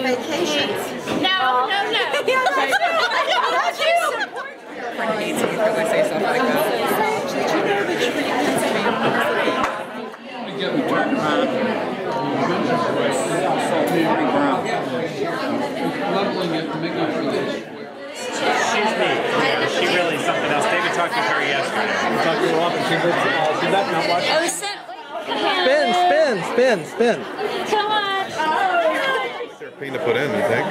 vacations. No. Frank hates me because I say stuff like that. Did you know that treatments We get the turn around. Leveling it, making sure that She's neat. She really is something else. David talked to her yesterday. Talked to her often. She's back now watching. Oh, Spin. come on. Thing to put in, you think?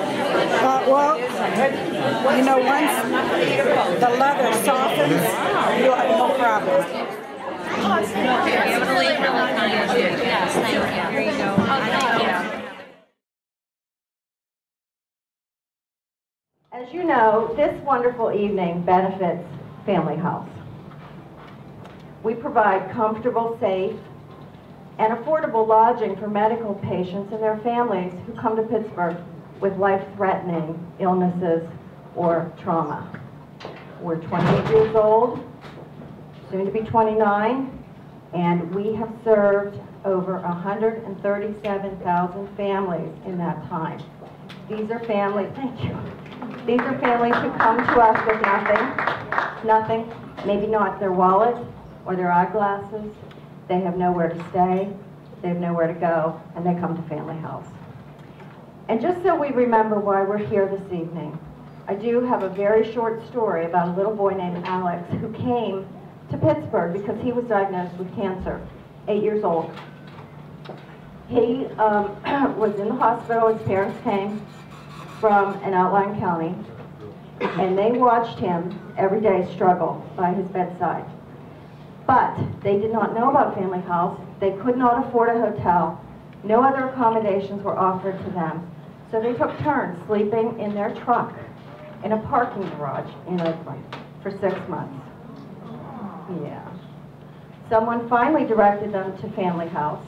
well, you know, once the leather softens, you'll have no problem. Really kind of you. Yes, thank you. Here you go. Oh, thank you. As you know, this wonderful evening benefits Family House. We provide comfortable, safe, and affordable lodging for medical patients and their families who come to Pittsburgh with life-threatening illnesses or trauma. We're 28 years old, soon to be 29, and we have served over 137,000 families in that time. These are families, thank you. These are families who come to us with nothing, maybe not their wallet or their eyeglasses. They have nowhere to stay, they have nowhere to go, and they come to Family House. And just so we remember why we're here this evening, I do have a very short story about a little boy named Alex who came to Pittsburgh because he was diagnosed with cancer, 8 years old. He was in the hospital, his parents came from an outlying county, and they watched him every day struggle by his bedside. But they did not know about Family House. They could not afford a hotel. No other accommodations were offered to them. So they took turns sleeping in their truck in a parking garage in Oakland for 6 months. Yeah. Someone finally directed them to Family House.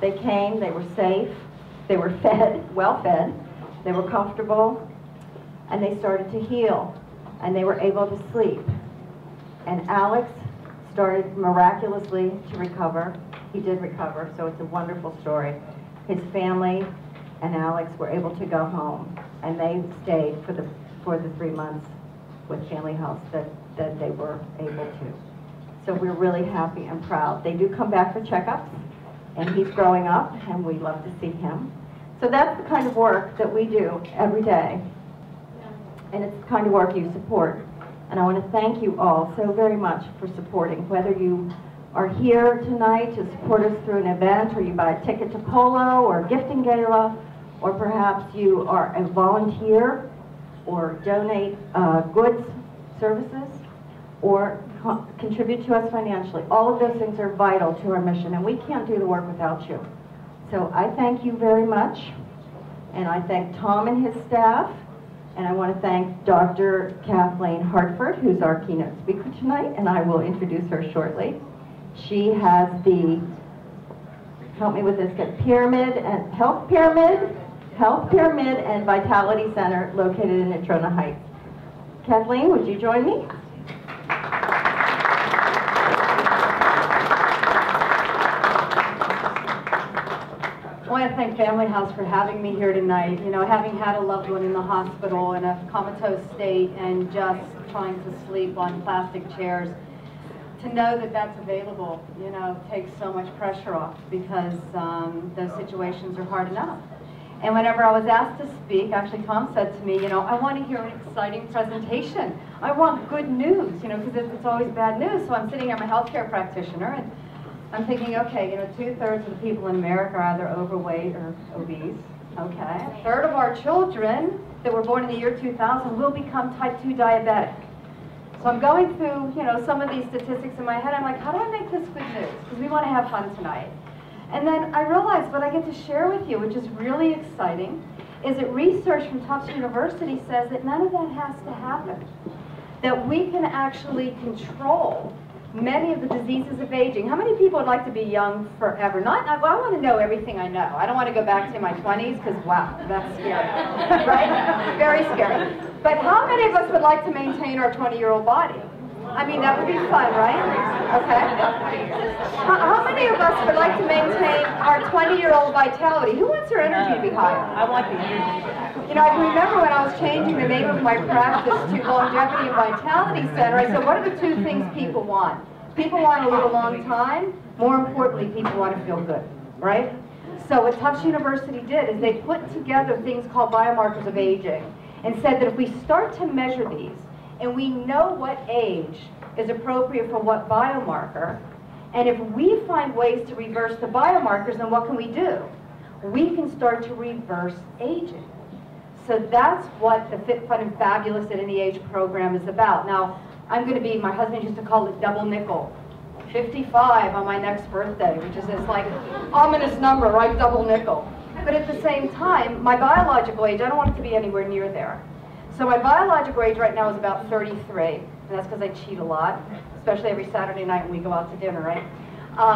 They came, they were safe, they were fed, well fed, they were comfortable, and they started to heal, and they were able to sleep. And Alex started miraculously to recover. He did recover, so it's a wonderful story. His family and Alex were able to go home, and they stayed for the 3 months with Family House that they were able to. So we're really happy and proud. They do come back for checkups, and he's growing up, and we love to see him. So that's the kind of work that we do every day, and it's the kind of work you support. And I want to thank you all so very much for supporting, whether you are here tonight to support us through an event, or you buy a ticket to polo or gifting gala, or perhaps you are a volunteer or donate goods, services, or contribute to us financially. All of those things are vital to our mission, and we can't do the work without you. So I thank you very much, and I thank Tom and his staff, and I want to thank Dr. Kathleen Hartford, who's our keynote speaker tonight, and I will introduce her shortly. She has the, help me with this, Health Pyramid and Vitality Center located in Natrona Heights. Kathleen, would you join me? I want to thank Family House for having me here tonight. You know, having had a loved one in the hospital in a comatose state and just trying to sleep on plastic chairs, to know that that's available, you know, takes so much pressure off, because those situations are hard enough. And whenever I was asked to speak, actually Tom said to me, you know, I want to hear an exciting presentation. I want good news, you know, because it's always bad news. So I'm sitting here, I'm a healthcare practitioner, and I'm thinking, okay, you know, 2/3 of the people in America are either overweight or obese. Okay. 1/3 of our children that were born in the year 2000 will become type 2 diabetic. So I'm going through, you know, some of these statistics in my head. I'm like, how do I make this good news? Because we want to have fun tonight. And then I realized what I get to share with you, which is really exciting, is that research from Tufts University says that none of that has to happen. That we can actually control many of the diseases of aging. How many people would like to be young forever? Well, I want to know everything I know. I don't want to go back to my 20s, because wow, that's scary, right? Very scary. But how many of us would like to maintain our 20-year-old body? I mean, that would be fun, right? Okay. How many of us would like to maintain our 20-year-old vitality? Who wants their energy to be higher? I want the energy. You know, I can remember when I was changing the name of my practice to Longevity and Vitality Center, I said, what are the two things people want? People want to live a long time. More importantly, people want to feel good, right? So what Tufts University did is they put together things called biomarkers of aging and said that if we start to measure these and we know what age is appropriate for what biomarker, and if we find ways to reverse the biomarkers, then what can we do? We can start to reverse aging. So that's what the Fit, Fun, and Fabulous at Any Age program is about. Now, I'm going to be, my husband used to call it double nickel. 55 on my next birthday, which is this like ominous number, right? Double nickel. But at the same time, my biological age, I don't want it to be anywhere near there. So my biological age right now is about 33, and that's because I cheat a lot, especially every Saturday night when we go out to dinner, right?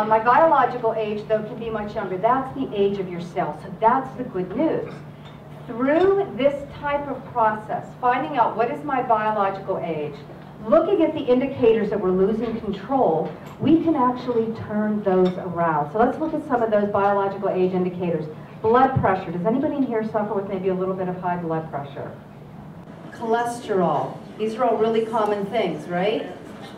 My biological age, though, can be much younger. That's the age of your cell, so that's the good news. Through this type of process, finding out what is my biological age, looking at the indicators that we're losing control, we can actually turn those around. So let's look at some of those biological age indicators. Blood pressure. Does anybody in here suffer with maybe a little bit of high blood pressure? Cholesterol. These are all really common things, right?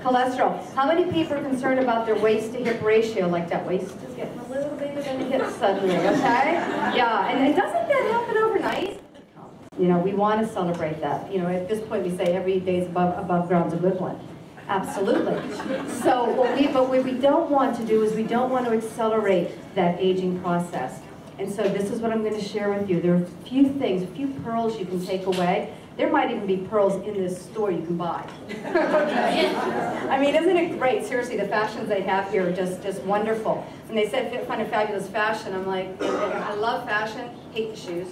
Cholesterol. How many people are concerned about their waist to hip ratio? Like that waist is getting a little bigger than the hip suddenly, okay? Yeah, and doesn't that happen overnight? You know, we want to celebrate that. You know, at this point we say every day is above ground's a good one. Absolutely. So what we don't want to do is we don't want to accelerate that aging process. And so this is what I'm going to share with you. There are a few things, a few pearls you can take away. There might even be pearls in this store you can buy. I mean, isn't it great? Seriously, the fashions they have here are just wonderful. When they said Fit, Fun, and Fabulous fashion, I'm like, I love fashion, hate the shoes.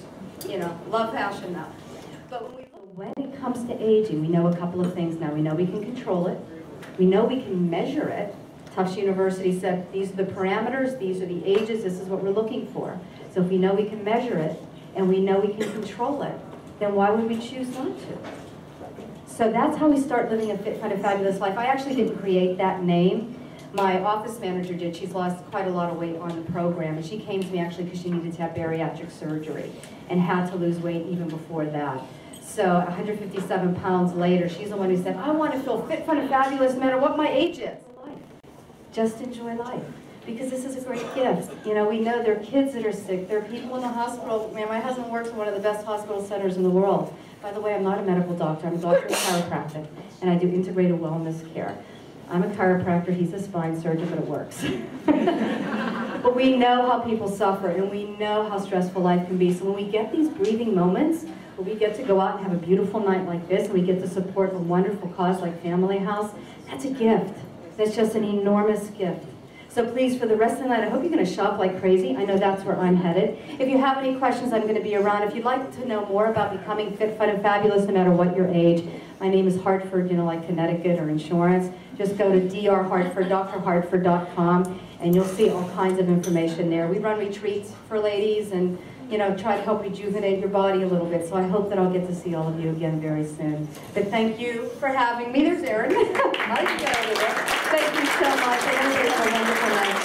You know, love fashion now. But when it comes to aging, we know a couple of things now. We know we can control it. We know we can measure it. Tufts University said, these are the parameters, these are the ages, this is what we're looking for. So if we know we can measure it, and we know we can control it, then why would we choose not to? So that's how we start living a Fit, Fun, and Fabulous life. I actually didn't create that name. My office manager did. She's lost quite a lot of weight on the program, and she came to me actually because she needed to have bariatric surgery and had to lose weight even before that. So 157 pounds later, she's the one who said, I want to feel fit, fun, and fabulous no matter what my age is. Just enjoy life, because this is a great gift. You know, we know there are kids that are sick. There are people in the hospital. Man, my husband works in one of the best hospital centers in the world. By the way, I'm not a medical doctor. I'm a doctor of chiropractic, and I do integrated wellness care. I'm a chiropractor, he's a spine surgeon, but it works. But we know how people suffer, and we know how stressful life can be. So when we get these breathing moments, where we get to go out and have a beautiful night like this, and we get to support a wonderful cause like Family House, that's a gift. That's just an enormous gift. So please, for the rest of the night, I hope you're going to shop like crazy. I know that's where I'm headed. If you have any questions, I'm going to be around. If you'd like to know more about becoming fit, fun, and fabulous, no matter what your age, my name is Hartford, you know, like Connecticut or insurance. Just go to drhartford.com, and you'll see all kinds of information there. We run retreats for ladies and, you know, try to help rejuvenate your body a little bit. So I hope that I'll get to see all of you again very soon. But thank you for having me. There's Erin. Thank you so much. I hope you have a wonderful night.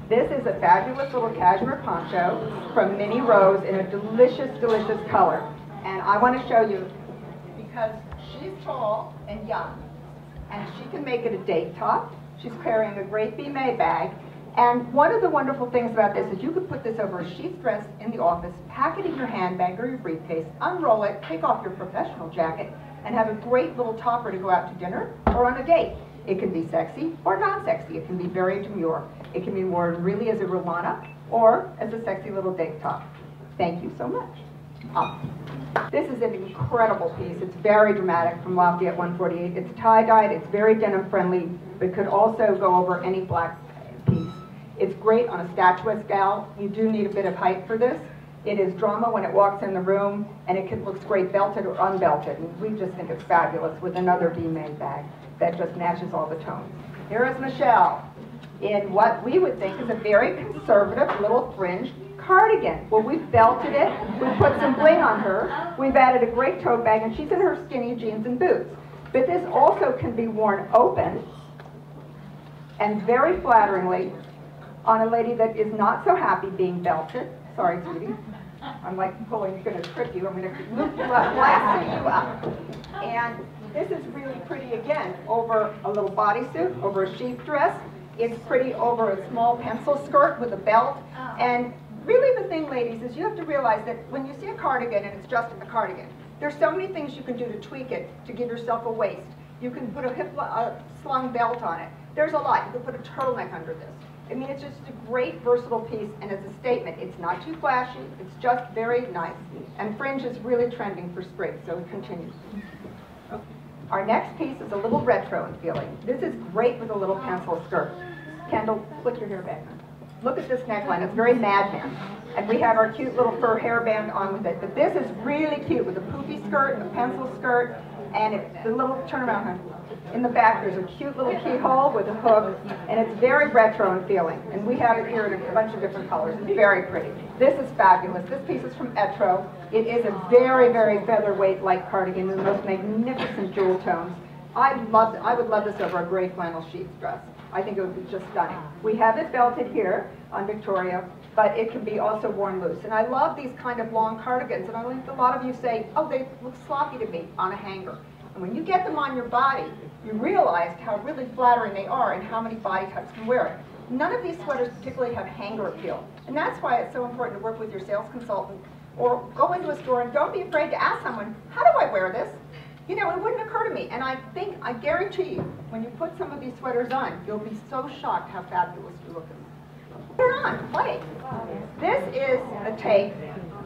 This is a fabulous little cashmere poncho from Minnie Rose in a delicious, delicious color. And I want to show you, because she's tall and young, and she can make it a date top. She's carrying a great B-May bag. And one of the wonderful things about this is you could put this over a sheath dress in the office, pack it in your handbag or your briefcase, unroll it, take off your professional jacket, and have a great little topper to go out to dinner or on a date. It can be sexy or non-sexy. It can be very demure. It can be worn really as a Rolana or as a sexy little date top. Thank you so much. This is an incredible piece. It's very dramatic from Lafayette 148. It's tie-dyed. It's very denim-friendly, but could also go over any black piece. It's great on a statuesque gal. You do need a bit of height for this. It is drama when it walks in the room, and it looks great belted or unbelted. And we just think it's fabulous with another B-May bag that just matches all the tones. Here is Michelle in what we would think is a very conservative little fringe cardigan. Well, we've belted it, we've put some bling on her, we've added a great tote bag, and she's in her skinny jeans and boots. But this also can be worn open and very flatteringly on a lady that is not so happy being belted. Sorry, sweetie. I'm like going to trip you. I'm going to loop you up, lasso you up. And this is really pretty again over a little bodysuit, over a sheath dress. It's pretty over a small pencil skirt with a belt. And really the thing, ladies, is you have to realize that when you see a cardigan and it's just a cardigan, there's so many things you can do to tweak it to give yourself a waist. You can put a slung belt on it. There's a lot. You can put a turtleneck under this. I mean, it's just a great versatile piece, and it's a statement. It's not too flashy. It's just very nice. And fringe is really trending for spring, so it continues. Okay. Our next piece is a little retro in feeling. This is great with a little pencil skirt. Kendall, flick your hair back. Look at this neckline. It's very Mad Men. And we have our cute little fur hairband on with it. But this is really cute with a poofy skirt, a pencil skirt, and it's the little, turn around, honey. In the back, there's a cute little keyhole with a hook, and it's very retro in feeling. And we have it here in a bunch of different colors. It's very pretty. This is fabulous. This piece is from Etro. It is a very, very featherweight light cardigan in the most magnificent jewel tones. I would love this over a gray flannel sheath dress. I think it would be just stunning. We have it belted here on Victoria, but it can be also worn loose. And I love these kind of long cardigans, and I think a lot of you say, oh, they look sloppy to me on a hanger. And when you get them on your body, you realize how really flattering they are and how many body types can wear it. None of these sweaters particularly have hanger appeal. And that's why it's so important to work with your sales consultant or go into a store and don't be afraid to ask someone, how do I wear this? You know, it wouldn't occur to me. And I guarantee you, when you put some of these sweaters on, you'll be so shocked how fabulous you look in them. Put it on, play. This is a take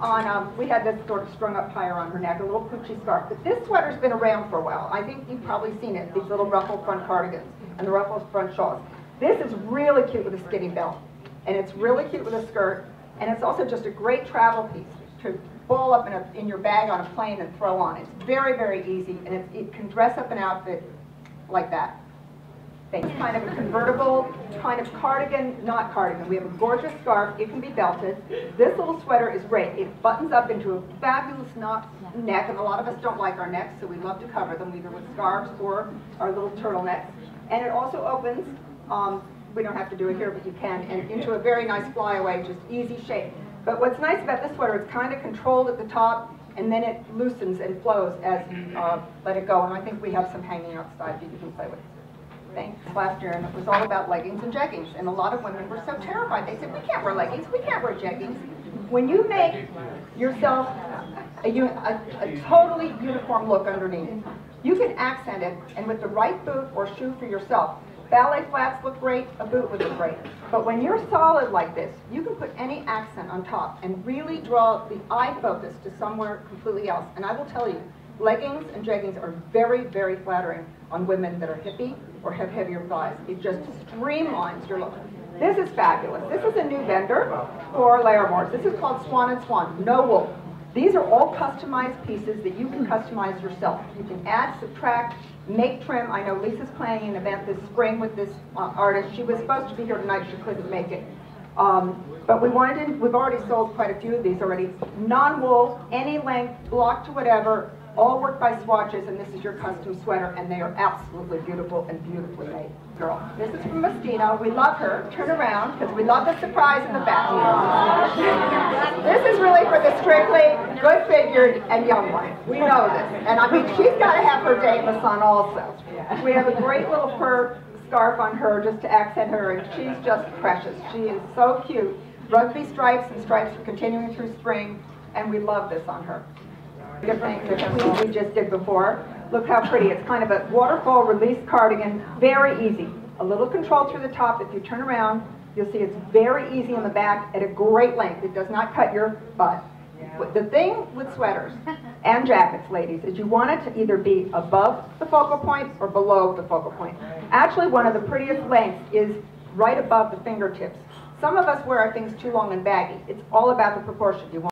on, we had this sort of strung up higher on her neck, a little Poochie scarf. But this sweater's been around for a while. I think you've probably seen it, these little ruffled front cardigans and the ruffled front shawls. This is really cute with a skinny belt. And it's really cute with a skirt. And it's also just a great travel piece to ball up in your bag on a plane and throw on. It's very, very easy. And it can dress up an outfit like that. It's kind of a convertible, kind of cardigan, not cardigan. We have a gorgeous scarf. It can be belted. This little sweater is great. It buttons up into a fabulous neck, and a lot of us don't like our necks, so we love to cover them either with scarves or our little turtlenecks. And it also opens, we don't have to do it here, but you can, and into a very nice flyaway, just easy shape. But what's nice about this sweater, it's kind of controlled at the top, and then it loosens and flows as you let it go. And I think we have some hanging outside that you can play with. Thanks. Last year, and it was all about leggings and jeggings. And a lot of women were so terrified. They said, we can't wear leggings, we can't wear jeggings. When you make yourself a totally uniform look underneath, you can accent it, and with the right boot or shoe for yourself. Ballet flats look great, a boot would look great. But when you're solid like this, you can put any accent on top and really draw the eye focus to somewhere completely else. And I will tell you, leggings and jeggings are very, very flattering on women that are hippie or have heavier thighs. It just streamlines your look. This is fabulous. This is a new vendor for LARRIMOR'S. This is called Swan and Swan, no wool. These are all customized pieces that you can customize yourself. You can add, subtract, make trim. I know Lisa's planning an event this spring with this artist. She was supposed to be here tonight, she couldn't make it. But we've already sold quite a few of these already. Non-wool, any length, block to whatever, all work by swatches, and this is your custom sweater, and they are absolutely beautiful and beautifully made. Girl, this is from Mosquito. We love her. Turn around, because we love the surprise in the back. This is really for the strictly good-figured and young one. We know this. And I mean, she's got to have her day in the sun also. We have a great little fur scarf on her just to accent her, and she's just precious. She is so cute. Rugby stripes, and stripes are continuing through spring, and we love this on her. Different we just did before. Look how pretty. It's kind of a waterfall release cardigan, very easy. A little control through the top. If you turn around, you'll see it's very easy on the back at a great length. It does not cut your butt. The thing with sweaters and jackets, ladies, is you want it to either be above the focal point or below the focal point. Actually, one of the prettiest lengths is right above the fingertips. Some of us wear our things too long and baggy. It's all about the proportion. You want